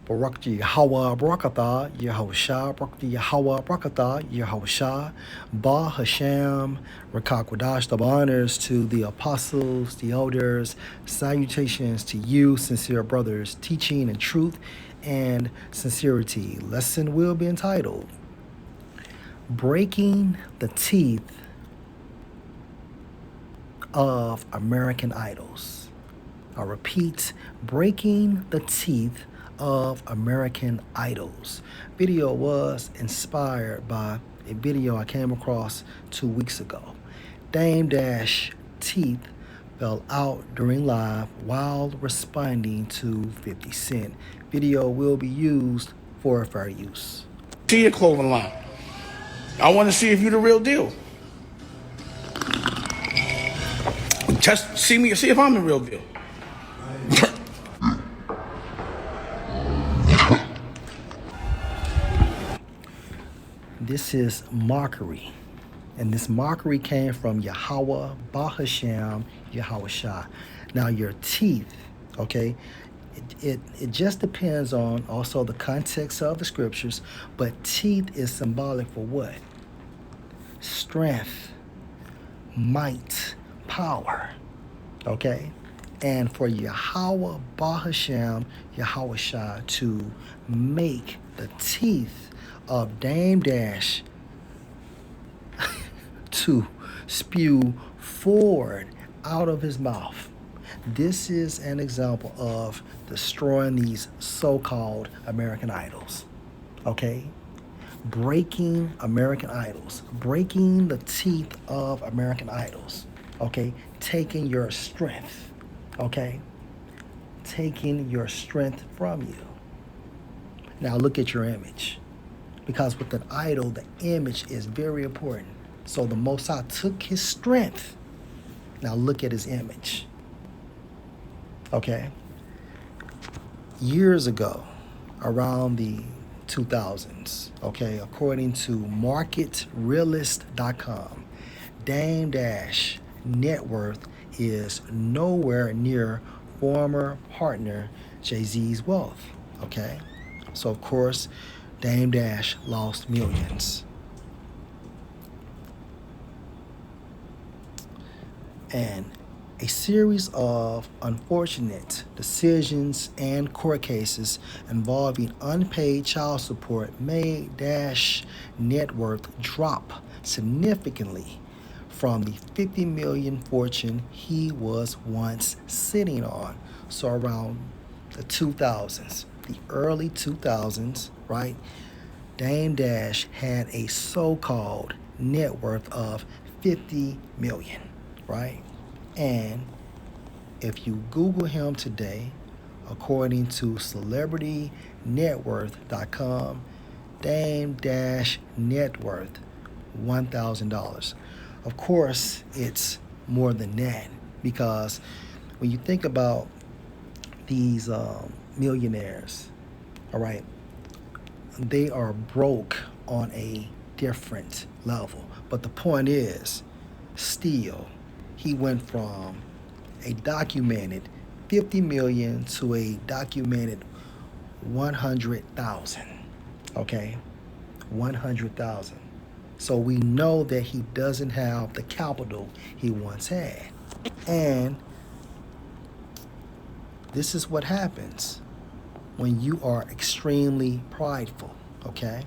Barakti Yahweh Barakatah Yahushua Barakti Yahweh Barakatah Yahushua Ba Hashem Rakakwadash. The honors to the apostles, the elders, salutations to you, sincere brothers, teaching in truth and sincerity. Lesson will be entitled Breaking the Teeth of American Idols. I repeat, Breaking the Teeth of American Idols. Video was inspired by a video I came across 2 weeks ago. Dame Dash teeth fell out during live while responding to 50 Cent. Video will be used for fair use. See your clothing line. I want to see if you're the real deal. Just see me, see if I'm the real deal. This is mockery. And this mockery came from Yahweh, Bahasham, Yahushua. Now your teeth, okay, it just depends on also the context of the scriptures, but teeth is symbolic for what? Strength, might, power, okay? And for Yahweh, Bahasham, Yahushua to make the teeth of Dame Dash to spew forward out of his mouth. This is an example of destroying these so-called American idols. Okay? Breaking American idols. Breaking the teeth of American idols. Okay? Taking your strength. Okay? Taking your strength from you. Now look at your image. Because with an idol, the image is very important. So the Most High took his strength. Now look at his image. Okay? Years ago, around the 2000s, okay, according to MarketRealist.com, Dame Dash net worth is nowhere near former partner Jay-Z's wealth. Okay? So of course, Dame Dash lost millions. And a series of unfortunate decisions and court cases involving unpaid child support made Dash net worth drop significantly from the 50 million fortune he was once sitting on. So around the 2000s, the early 2000s, right? Dame Dash had a so-called net worth of 50 million, right? And if you Google him today, according to celebritynetworth.com, Dame Dash net worth $1,000. Of course, it's more than that because when you think about these millionaires, all right, they are broke on a different level. But the point is, still, he went from a documented 50 million to a documented 100,000. Okay? 100,000. So we know that he doesn't have the capital he once had. And this is what happens when you are extremely prideful, okay?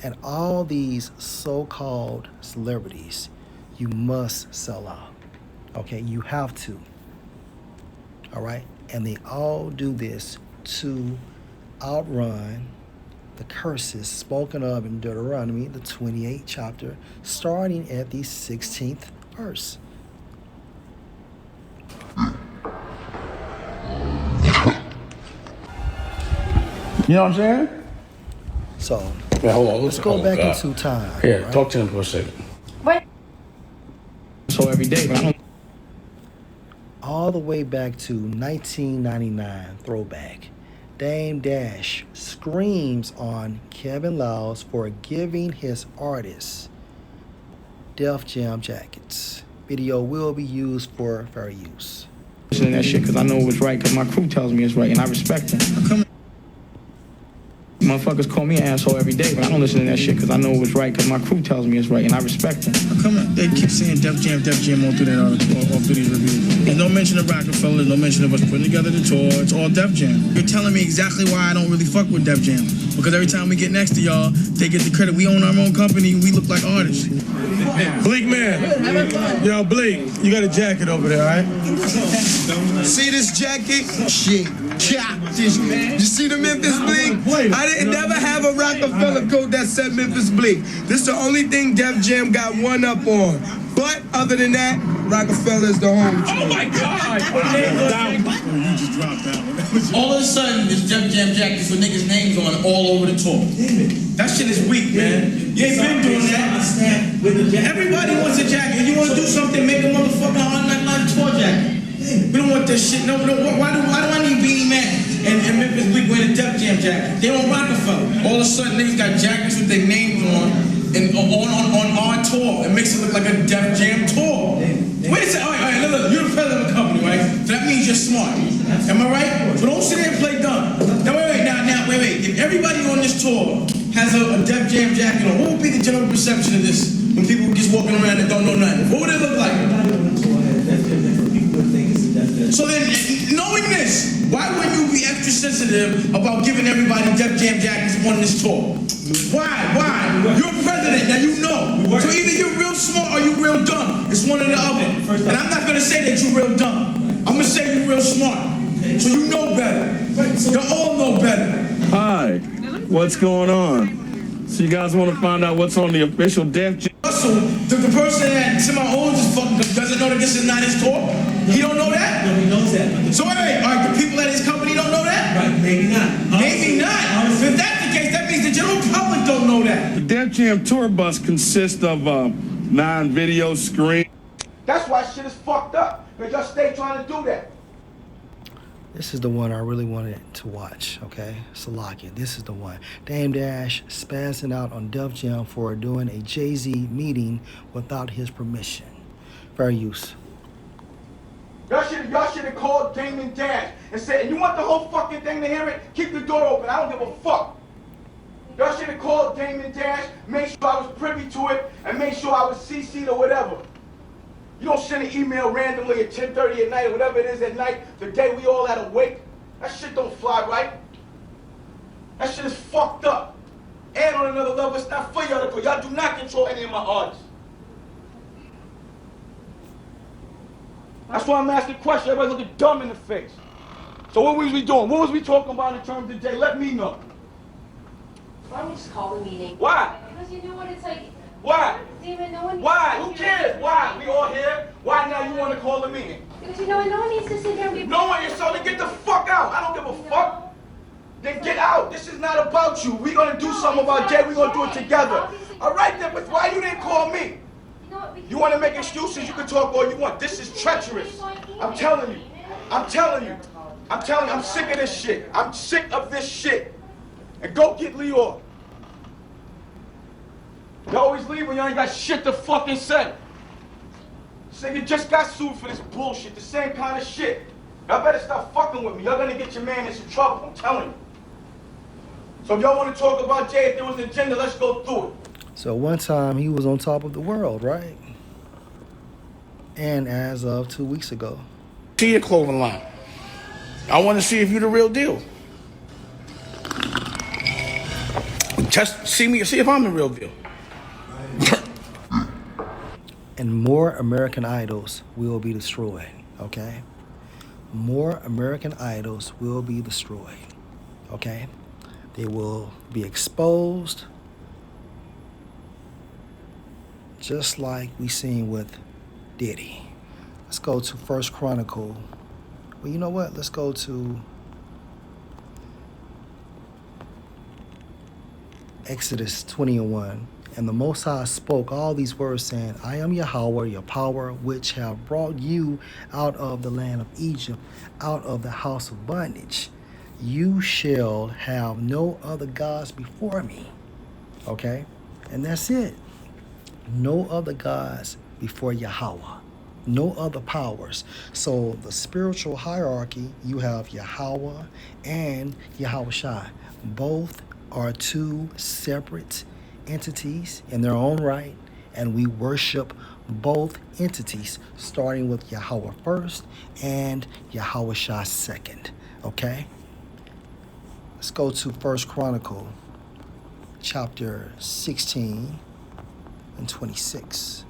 And all these so-called celebrities, you must sell out, okay? You have to, all right? And they all do this to outrun the curses spoken of in Deuteronomy, the 28th chapter, starting at the 16th verse. You know what I'm saying? So Yeah, hold on. let's go back into time. Yeah, right? talk to him for a second. What? So every day, but I don't. All the way back to 1999 throwback. Dame Dash screams on Kevin Liles for giving his artists Def Jam jackets. Video will be used for fair use. listening to that shit because I know it was right, because my crew tells me it's right, and I respect them. Motherfuckers call me an asshole every day, but I don't listen to that shit because I know it was right, because my crew tells me it's right, and I respect them. How come they keep saying Def Jam all through that article, all through these reviews? There's no mention of Rockefeller, there's no mention of us putting together the tour, it's all Def Jam. You're telling me exactly why I don't really fuck with Def Jam. Because every time we get next to y'all, they get the credit. We own our own company, we look like artists. Bleak man, yo Bleak, you got a jacket over there, all right? See this jacket? Shit, chop this man. You see the Memphis Bleak? I didn't never have a Rockefeller coat that said Memphis Bleak. This is the only thing Def Jam got one up on. But other than that, Rockefeller's the home. Oh my God! You just dropped that one. All of a sudden, there's Def Jam jackets with niggas' names on all over the tour. That shit is weak, man. You ain't been doing that. Everybody wants a jacket. You want to do something, make a motherfucking Hard Knock Life tour jacket. We don't want this shit. No. Why do I need Beanie Man and Memphis Bleak wearing a Def Jam jacket? They on Rockefeller. All of a sudden, niggas got jackets with their names on. And on our tour, it makes it look like a Def Jam tour. Wait a second, all right, look, you're the president of the company, right? So that means you're smart. Am I right? So don't sit there and play dumb. Now wait. If everybody on this tour has a Def Jam jacket on, what would be the general perception of this when people just walking around and don't know nothing? What would it look like? So then, knowing this, why wouldn't you be extra sensitive about giving everybody Def Jam jackets on this tour? Why? You're a president, now you know. So either you're real smart or you're real dumb. It's one or the other. And I'm not gonna say that you're real dumb. I'm gonna say you're real smart. So you know better. You all know better. Hi, what's going on? So you guys want to find out what's on the official Def Jam? Russell, the person that somehow owns this fucking doesn't know that this is not his tour? He don't know that? No, he knows that. So wait, all right, the people at his company don't know that? Right, maybe not. Maybe not. If that's the case, that means the general public don't know that. The Def Jam tour bus consists of 9 video screens. That's why shit is fucked up, because y'all stay trying to do that. This is the one I really wanted to watch, okay? Salakia, this is the one. Dame Dash spazzing out on Def Jam for doing a Jay-Z meeting without his permission. Fair use. Y'all should have called Damon Dash and said, you want the whole fucking thing to hear it? Keep the door open. I don't give a fuck. Y'all should have called Damon Dash, made sure I was privy to it, and made sure I was CC'd or whatever. You don't send an email randomly at 10:30 at night or whatever it is at night, the day we all had awake. That shit don't fly right. That shit is fucked up. And on another level, it's not for y'all to do. Y'all do not control any of my artists. That's why I'm asking questions. Everybody looking dumb in the face. So what was we doing? What was we talking about in terms of the day? Let me know. Why don't we just call the meeting? Why? Because you know what it's like. Why? Damon, no one. Why? Who cares? Why? We all here. Why now you want to call a meeting? Because you know what? No one needs to sit here and be. No one is, so then get the fuck out. I don't give a fuck. Then get out. This is not about you. We're going to do something about Jay. We're going to do it together. All right then, but why you didn't call me? You want to make excuses? You can talk all you want. This is treacherous. I'm telling you. I'm sick of this shit. I'm sick of this shit. And go get Leor. You always leave when you ain't got shit to fucking say. This nigga just got sued for this bullshit, the same kind of shit. Y'all better stop fucking with me. Y'all gonna get your man in some trouble, I'm telling you. So if y'all want to talk about Jay, if there was an agenda, let's go through it. So one time he was on top of the world, right? And as of 2 weeks ago. See your clothing line. I want to see if you're the real deal. Just see if I'm the real deal. And more American Idols will be destroyed, okay? More American Idols will be destroyed, okay? They will be exposed, just like we seen with Diddy. Let's go to First Chronicle. Well, you know what? Let's go to Exodus 20:1. And the Most High spoke all these words, saying, I am Yahweh, your power, which have brought you out of the land of Egypt, out of the house of bondage. You shall have no other gods before me. Okay? And that's it. No other gods before Yahweh. No other powers. So the spiritual hierarchy, you have Yahweh and Yahweh Shai. Both are two separate entities in their own right, and we worship both entities, starting with Yahweh first and Yahweh Shai second. Okay? Let's go to First Chronicle, chapter 16 and 26.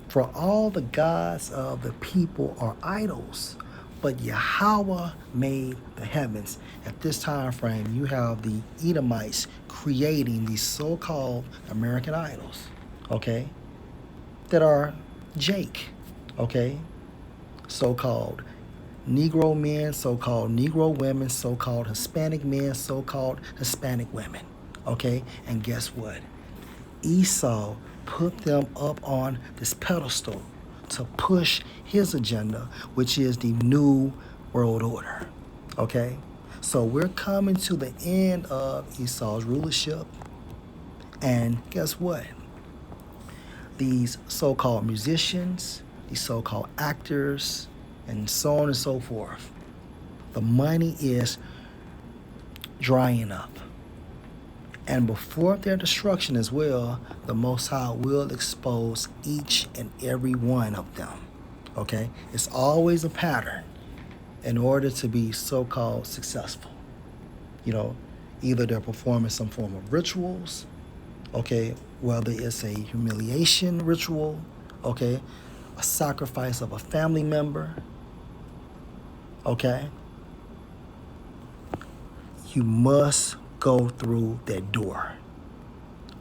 For all the gods of the people are idols, but Yahweh made the heavens. At this time frame, you have the Edomites creating these so-called American idols, okay, that are Jake, okay, so-called Negro men, so-called Negro women, so-called Hispanic men, so-called Hispanic women, okay? And guess what? Esau put them up on this pedestal to push his agenda, which is the New World Order, okay? So we're coming to the end of Esau's rulership, and guess what? These so-called musicians, these so-called actors, and so on and so forth, the money is drying up. And before their destruction as well, the Most High will expose each and every one of them. Okay? It's always a pattern in order to be so-called successful. You know, either they're performing some form of rituals, okay, whether it's a humiliation ritual, okay, a sacrifice of a family member, okay, you must go through that door,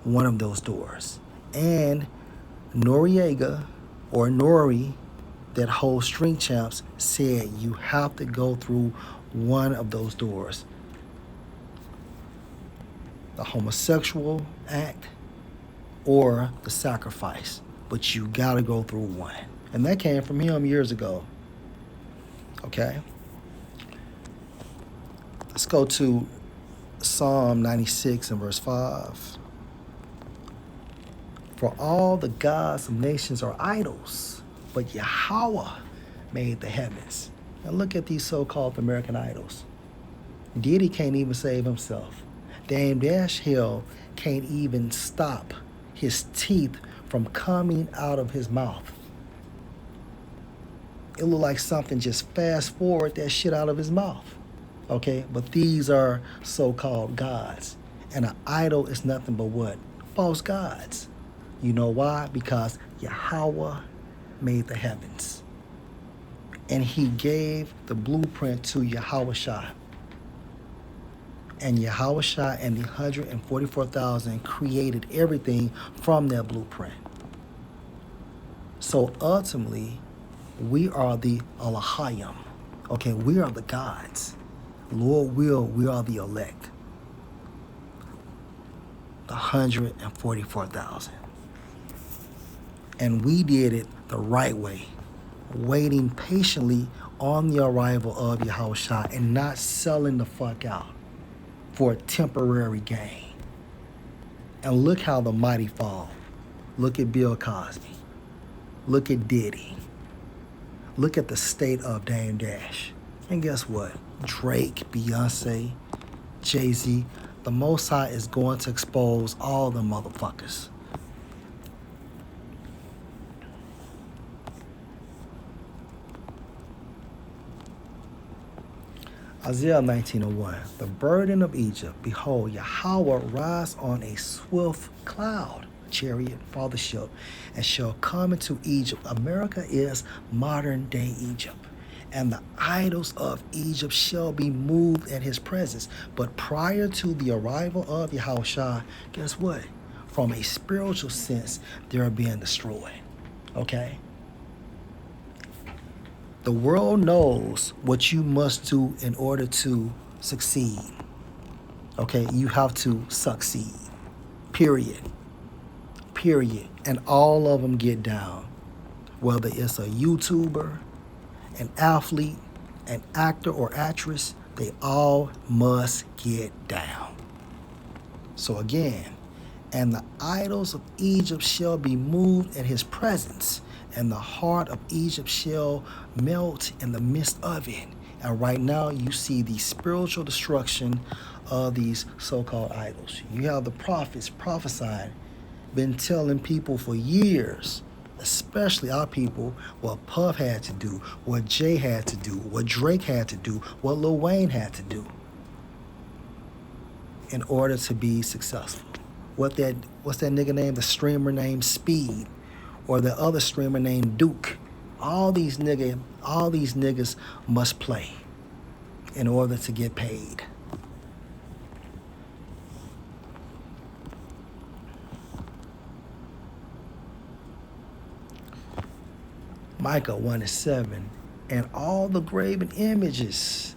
one of those doors. And Noriega, or Nori, that holds String Champs, said you have to go through one of those doors. The homosexual act or the sacrifice, but you gotta go through one. And that came from him years ago. Okay? Let's go to Psalm 96 and verse 5. For all the gods of nations are idols, but Yahweh made the heavens. Now look at these so-called American idols. Diddy can't even save himself. Dame Dash Hill can't even stop his teeth from coming out of his mouth. It looked like something just fast forward that shit out of his mouth. Okay, but these are so-called gods. And an idol is nothing but what? False gods. You know why? Because Yahweh made the heavens. And he gave the blueprint to Yahweh Shai. And Yahweh Shai and the 144,000 created everything from their blueprint. So ultimately, we are the Elohim. Okay, we are the gods. Lord will, we are the elect. The 144,000. And we did it the right way, waiting patiently on the arrival of Yahweh Shai and not selling the fuck out for a temporary gain. And look how the mighty fall. Look at Bill Cosby. Look at Diddy. Look at the state of Dame Dash. And guess what? Drake, Beyonce, Jay-Z, the Most High is going to expose all the motherfuckers. Isaiah 19:01. The burden of Egypt, behold, Yahweh rise on a swift cloud, chariot, fathership, and shall come into Egypt. America is modern day Egypt. And the idols of Egypt shall be moved at his presence. But prior to the arrival of Yahweh Shai, guess what? From a spiritual sense, they're being destroyed. Okay? The world knows what you must do in order to succeed. Okay? You have to succeed. Period. Period. And all of them get down. Whether it's a YouTuber, an athlete, an actor or actress, they all must get down. So again, and the idols of Egypt shall be moved at his presence. and the heart of Egypt shall melt in the midst of it. And right now, you see the spiritual destruction of these so-called idols. You have the prophets prophesying, been telling people for years, especially our people, what Puff had to do, what Jay had to do, what Drake had to do, what Lil Wayne had to do in order to be successful. What's that nigga name? The streamer named Speed, or the other streamer named Duke. All these niggas must play in order to get paid. Micah 1:7, and all the graven images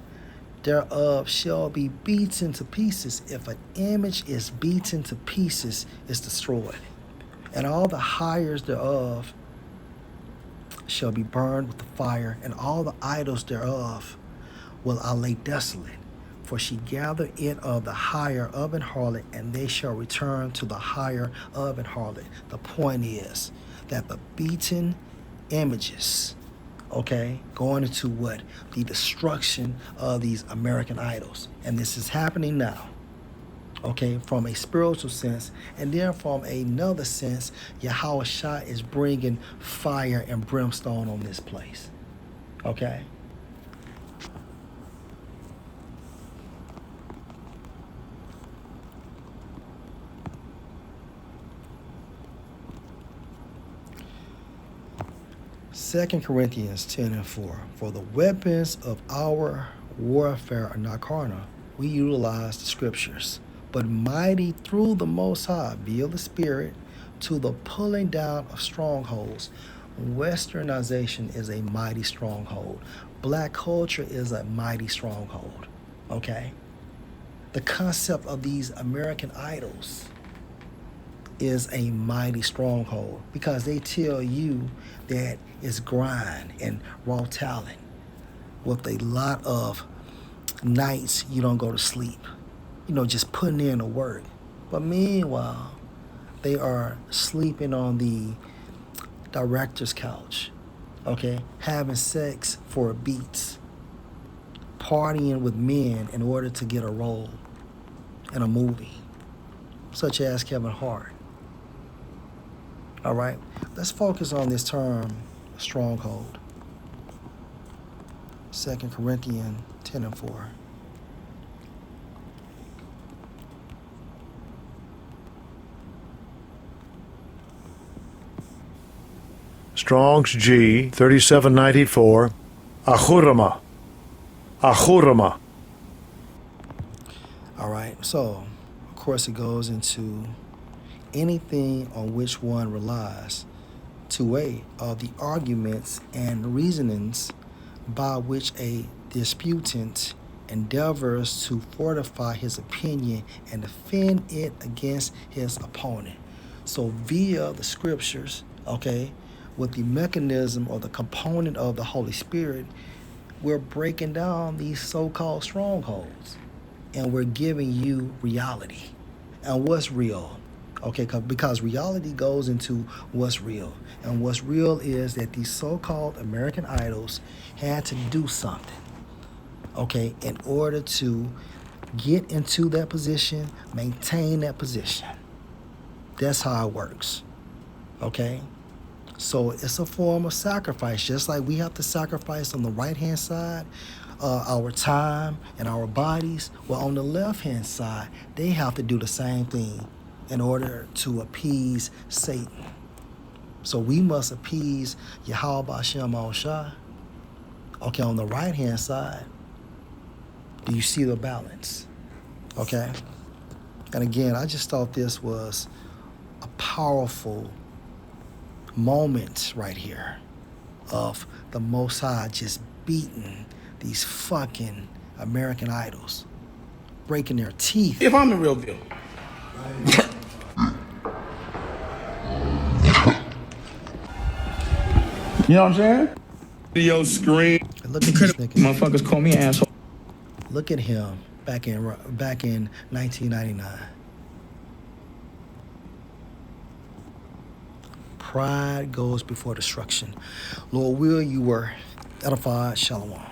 thereof shall be beaten to pieces. If an image is beaten to pieces, it's destroyed. And all the hires thereof shall be burned with the fire, and all the idols thereof will I lay desolate. For she gathered it of the hire of an harlot, and they shall return to the hire of an harlot. The point is that the beaten images, okay, going into what? The destruction of these American idols. And this is happening now, okay, from a spiritual sense. And then from another sense, Yahweh Shah is bringing fire and brimstone on this place, okay? Second Corinthians 10:4. For the weapons of our warfare are not carnal. We utilize the scriptures, but mighty through the Most High, via the Spirit, to the pulling down of strongholds. Westernization is a mighty stronghold. Black culture is a mighty stronghold, okay? The concept of these American idols is a mighty stronghold because they tell you that it's grind and raw talent with a lot of nights you don't go to sleep, just putting in the work. But meanwhile, they are sleeping on the director's couch, okay, having sex for beats, partying with men in order to get a role in a movie, such as Kevin Hart. All right, let's focus on this term, stronghold. 2 Corinthians 10:4. Strong's G 3794. Ahurama. Ahurama. All right, so of course it goes into anything on which one relies to of the arguments and reasonings by which a disputant endeavors to fortify his opinion and defend it against his opponent. So via the scriptures, okay, with the mechanism or the component of the Holy Spirit, we're breaking down these so-called strongholds and we're giving you reality. And what's real? Okay, because reality goes into what's real. And what's real is that these so-called American idols had to do something, okay, in order to get into that position, maintain that position. That's how it works, okay? So it's a form of sacrifice, just like we have to sacrifice on the right-hand side, our time and our bodies. Well, on the left-hand side, they have to do the same thing in order to appease Satan. So we must appease Yahweh B'Shem Al-Shah. Okay, on the right-hand side, do you see the balance? Okay? And again, I just thought this was a powerful moment right here of the Most High just beating these fucking American idols, breaking their teeth. If I'm the real deal. You know what I'm saying? Video screen. And look at this nigga. Motherfuckers call me an asshole. Look at him back in 1999. Pride goes before destruction. Lord, will you were edified. Shalom.